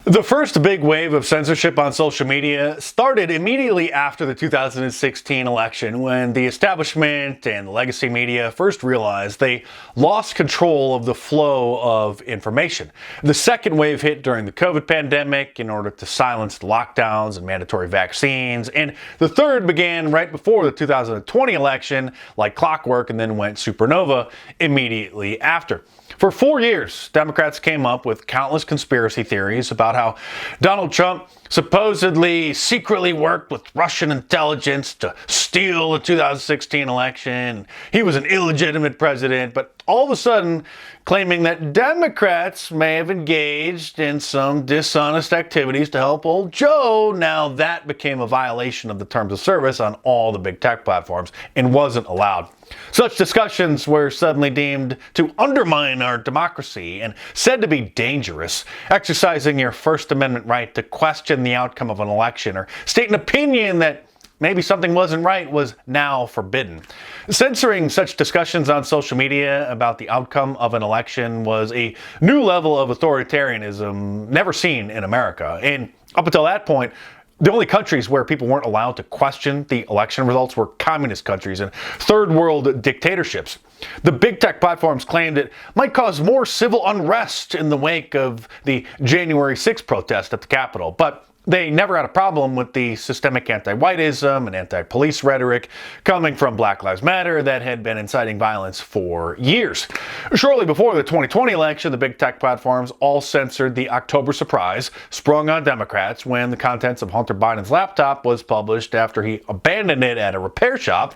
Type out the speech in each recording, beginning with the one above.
The first big wave of censorship on social media started immediately after the 2016 election, when the establishment and the legacy media first realized they lost control of the flow of information. The second wave hit during the COVID pandemic in order to silence the lockdowns and mandatory vaccines, and the third began right before the 2020 election like clockwork and then went supernova immediately after. For 4 years, Democrats came up with countless conspiracy theories about how Donald Trump supposedly secretly worked with Russian intelligence to steal the 2016 election. He was an illegitimate president, but all of a sudden claiming that Democrats may have engaged in some dishonest activities to help old Joe. Now that became a violation of the terms of service on all the big tech platforms and wasn't allowed. Such discussions were suddenly deemed to undermine our democracy and said to be dangerous. Exercising your First Amendment right to question the outcome of an election or state an opinion that maybe something wasn't right was now forbidden. Censoring such discussions on social media about the outcome of an election was a new level of authoritarianism never seen in America. And up until that point, the only countries where people weren't allowed to question the election results were communist countries and third world dictatorships. The big tech platforms claimed it might cause more civil unrest in the wake of the January 6th protest at the Capitol, but they never had a problem with the systemic anti-whiteism and anti-police rhetoric coming from Black Lives Matter that had been inciting violence for years. Shortly before the 2020 election, the big tech platforms all censored the October surprise sprung on Democrats when the contents of Hunter Biden's laptop was published after he abandoned it at a repair shop.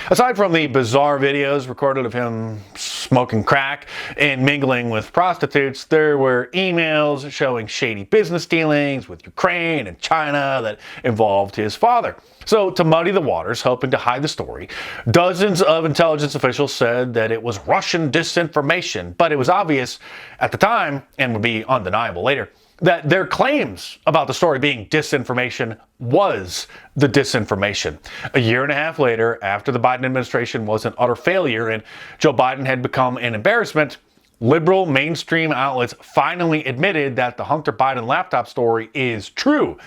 Aside from the bizarre videos recorded of him smoking crack and mingling with prostitutes, there were emails showing shady business dealings with Ukraine and China that involved his father. So, to muddy the waters, hoping to hide the story, dozens of intelligence officials said that it was Russian disinformation, but it was obvious at the time, and would be undeniable later, that their claims about the story being disinformation was the disinformation. A year and a half later, after the Biden administration was an utter failure and Joe Biden had become an embarrassment, liberal mainstream outlets finally admitted that the Hunter Biden laptop story is true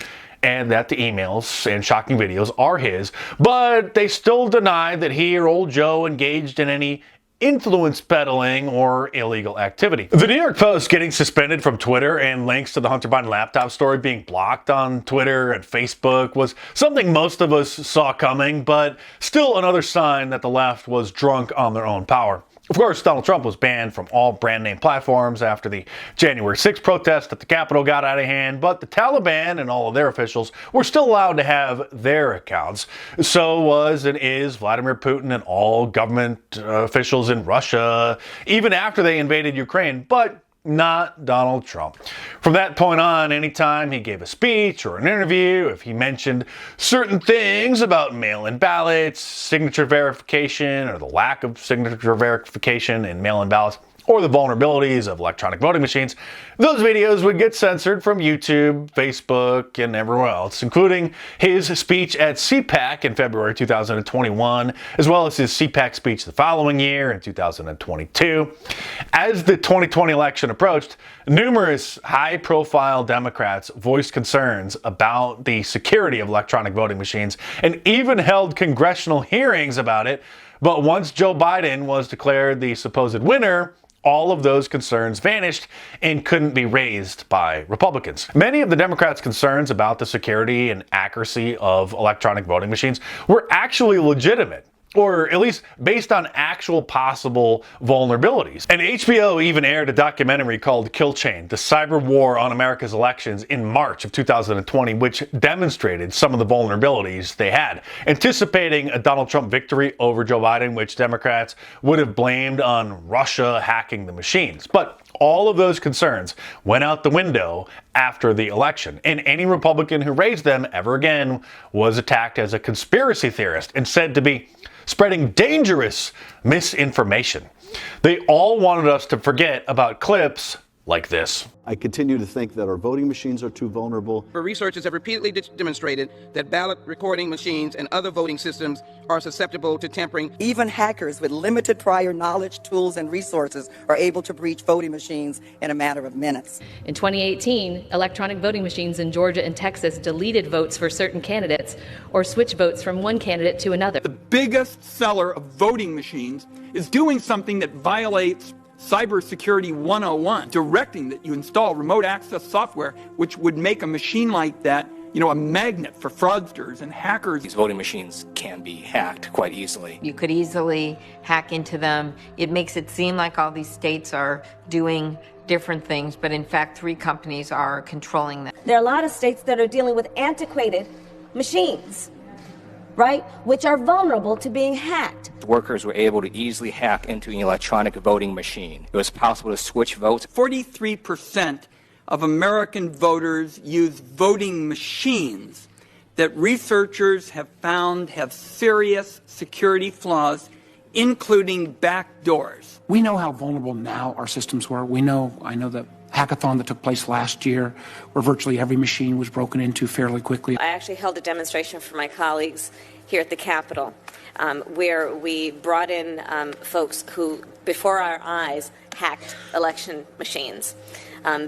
and that the emails and shocking videos are his, but they still deny that he or old Joe engaged in any influence peddling or illegal activity. The New York Post getting suspended from Twitter and links to the Hunter Biden laptop story being blocked on Twitter and Facebook was something most of us saw coming, but still another sign that the left was drunk on their own power. Of course, Donald Trump was banned from all brand name platforms after the January 6th protest at the Capitol got out of hand, but the Taliban and all of their officials were still allowed to have their accounts. So was and is Vladimir Putin and all government officials in Russia, even after they invaded Ukraine, but not Donald Trump. From that point on, anytime he gave a speech or an interview, if he mentioned certain things about mail-in ballots, signature verification, or the lack of signature verification in mail-in ballots, or the vulnerabilities of electronic voting machines, those videos would get censored from YouTube, Facebook, and everywhere else, including his speech at CPAC in February 2021, as well as his CPAC speech the following year in 2022. As the 2020 election approached, numerous high-profile Democrats voiced concerns about the security of electronic voting machines and even held congressional hearings about it. But once Joe Biden was declared the supposed winner, all of those concerns vanished and couldn't be raised by Republicans. Many of the Democrats' concerns about the security and accuracy of electronic voting machines were actually legitimate, or at least based on actual possible vulnerabilities. And HBO even aired a documentary called Kill Chain: The Cyber War on America's Elections in March of 2020, which demonstrated some of the vulnerabilities they had, anticipating a Donald Trump victory over Joe Biden, which Democrats would have blamed on Russia hacking the machines. But all of those concerns went out the window after the election, and any Republican who raised them ever again was attacked as a conspiracy theorist and said to be spreading dangerous misinformation. They all wanted us to forget about clips like this. I continue to think that our voting machines are too vulnerable. Researchers have repeatedly demonstrated that ballot recording machines and other voting systems are susceptible to tampering. Even hackers with limited prior knowledge, tools, and resources are able to breach voting machines in a matter of minutes. In 2018, electronic voting machines in Georgia and Texas deleted votes for certain candidates or switched votes from one candidate to another. The biggest seller of voting machines is doing something that violates Cybersecurity 101, directing that you install remote access software, which would make a machine like that, a magnet for fraudsters and hackers. These voting machines can be hacked quite easily. You could easily hack into them. It makes it seem like all these states are doing different things, but in fact, 3 companies are controlling them. There are a lot of states that are dealing with antiquated machines, right, which are vulnerable to being hacked. Workers were able to easily hack into an electronic voting machine. It was possible to switch votes. 43% of American voters use voting machines that researchers have found have serious security flaws, including backdoors. We know how vulnerable now our systems were. I know the hackathon that took place last year, where virtually every machine was broken into fairly quickly. I actually held a demonstration for my colleagues here at the Capitol, where we brought in folks who, before our eyes, hacked election machines.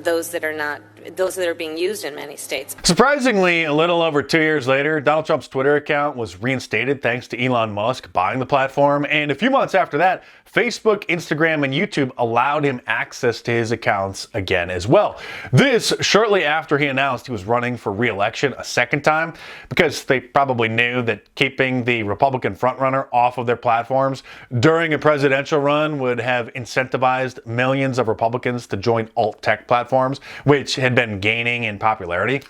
Those that are being used in many states. Surprisingly, a little over 2 years later, Donald Trump's Twitter account was reinstated thanks to Elon Musk buying the platform, and a few months after that, Facebook, Instagram, and YouTube allowed him access to his accounts again as well. This shortly after he announced he was running for re-election a second time, because they probably knew that keeping the Republican frontrunner off of their platforms during a presidential run would have incentivized millions of Republicans to join alt-tech platforms, which had been gaining in popularity.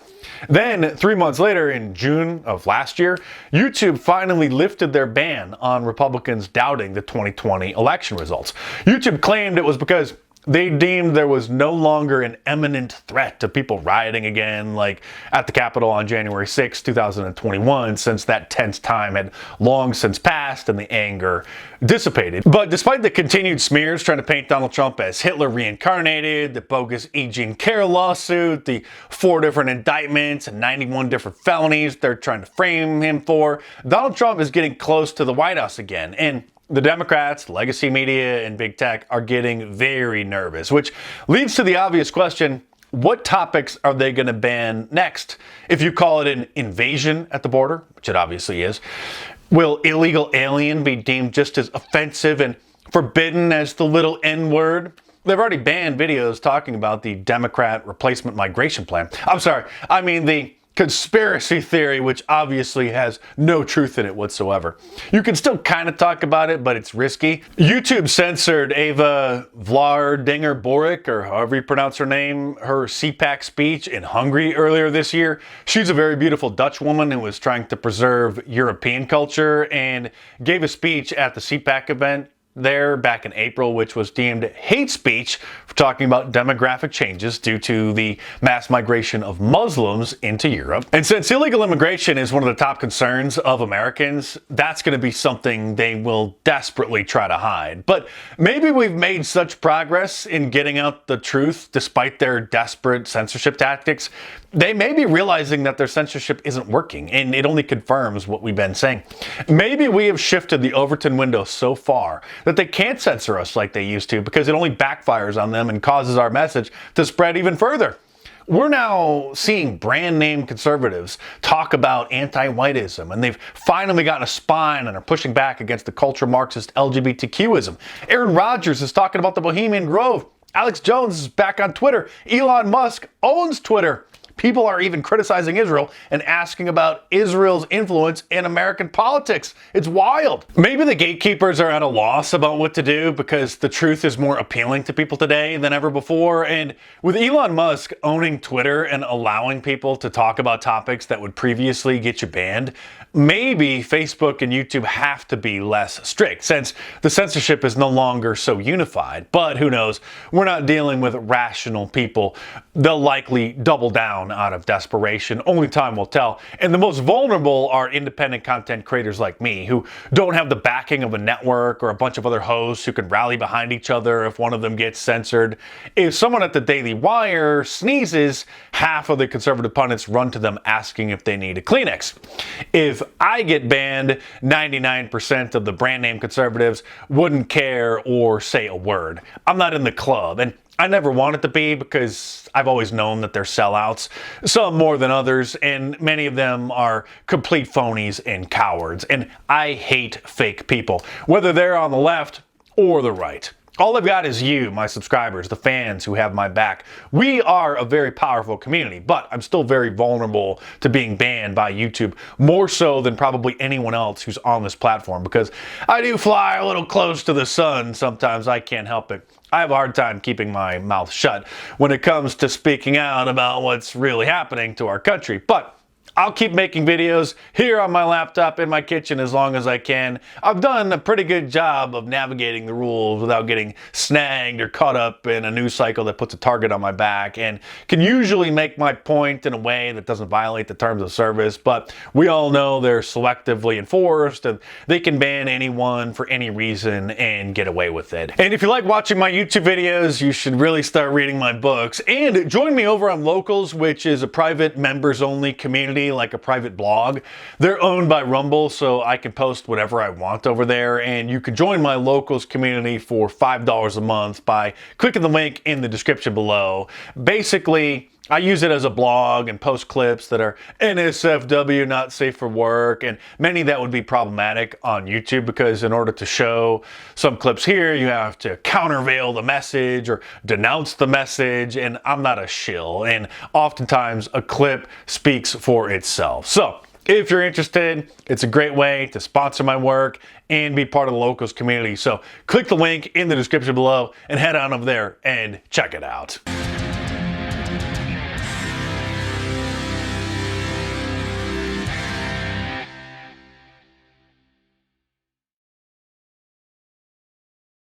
Then, 3 months later, in June of last year, YouTube finally lifted their ban on Republicans doubting the 2020 election results. YouTube claimed it was because they deemed there was no longer an imminent threat to people rioting again, like at the Capitol on January 6, 2021, since that tense time had long since passed and the anger dissipated. But despite the continued smears trying to paint Donald Trump as Hitler reincarnated, the bogus E. Jean Carroll lawsuit, the 4 different indictments and 91 different felonies they're trying to frame him for, Donald Trump is getting close to the White House again. And the Democrats, legacy media, and big tech are getting very nervous, which leads to the obvious question, what topics are they going to ban next? If you call it an invasion at the border, which it obviously is, will illegal alien be deemed just as offensive and forbidden as the little N-word? They've already banned videos talking about the Democrat replacement migration plan. I'm sorry, I mean the conspiracy theory, which obviously has no truth in it whatsoever. You can still kind of talk about it, but it's risky. YouTube censored Ava Vlardinger-Boric, or however you pronounce her name, her CPAC speech in Hungary earlier this year. She's a very beautiful Dutch woman who was trying to preserve European culture and gave a speech at the CPAC event there back in April, which was deemed hate speech for talking about demographic changes due to the mass migration of Muslims into Europe. And since illegal immigration is one of the top concerns of Americans, that's going to be something they will desperately try to hide. But maybe we've made such progress in getting out the truth despite their desperate censorship tactics. They may be realizing that their censorship isn't working, and it only confirms what we've been saying. Maybe we have shifted the Overton window so far that they can't censor us like they used to, because it only backfires on them and causes our message to spread even further. We're now seeing brand name conservatives talk about anti-whiteism, and they've finally gotten a spine and are pushing back against the culture Marxist LGBTQism. Aaron Rodgers is talking about the Bohemian Grove. Alex Jones is back on Twitter. Elon Musk owns Twitter. People are even criticizing Israel and asking about Israel's influence in American politics. It's wild. Maybe the gatekeepers are at a loss about what to do because the truth is more appealing to people today than ever before. And with Elon Musk owning Twitter and allowing people to talk about topics that would previously get you banned, maybe Facebook and YouTube have to be less strict since the censorship is no longer so unified. But who knows? We're not dealing with rational people. They'll likely double down down out of desperation. Only time will tell. And the most vulnerable are independent content creators like me, who don't have the backing of a network or a bunch of other hosts who can rally behind each other if one of them gets censored. If someone at the Daily Wire sneezes, half of the conservative pundits run to them asking if they need a Kleenex. If I get banned, 99% of the brand name conservatives wouldn't care or say a word. I'm not in the club, and I never wanted to be because I've always known that they're sellouts, some more than others, and many of them are complete phonies and cowards. And I hate fake people, whether they're on the left or the right. All I've got is you, my subscribers, the fans who have my back. We are a very powerful community, but I'm still very vulnerable to being banned by YouTube, more so than probably anyone else who's on this platform, because I do fly a little close to the sun. Sometimes I can't help it. I have a hard time keeping my mouth shut when it comes to speaking out about what's really happening to our country. But I'll keep making videos here on my laptop in my kitchen as long as I can. I've done a pretty good job of navigating the rules without getting snagged or caught up in a news cycle that puts a target on my back, and can usually make my point in a way that doesn't violate the terms of service. But we all know they're selectively enforced, and they can ban anyone for any reason and get away with it. And if you like watching my YouTube videos, you should really start reading my books. And join me over on Locals, which is a private members-only community, like a private blog. They're owned by Rumble, so I can post whatever I want over there, and you can join my Locals community for $5 a month by clicking the link in the description below. Basically, I use it as a blog and post clips that are NSFW, not safe for work, and many that would be problematic on YouTube, because in order to show some clips here, you have to countervail the message or denounce the message, and I'm not a shill, and oftentimes a clip speaks for itself. So if you're interested, it's a great way to sponsor my work and be part of the Locals community. So click the link in the description below and head on over there and check it out.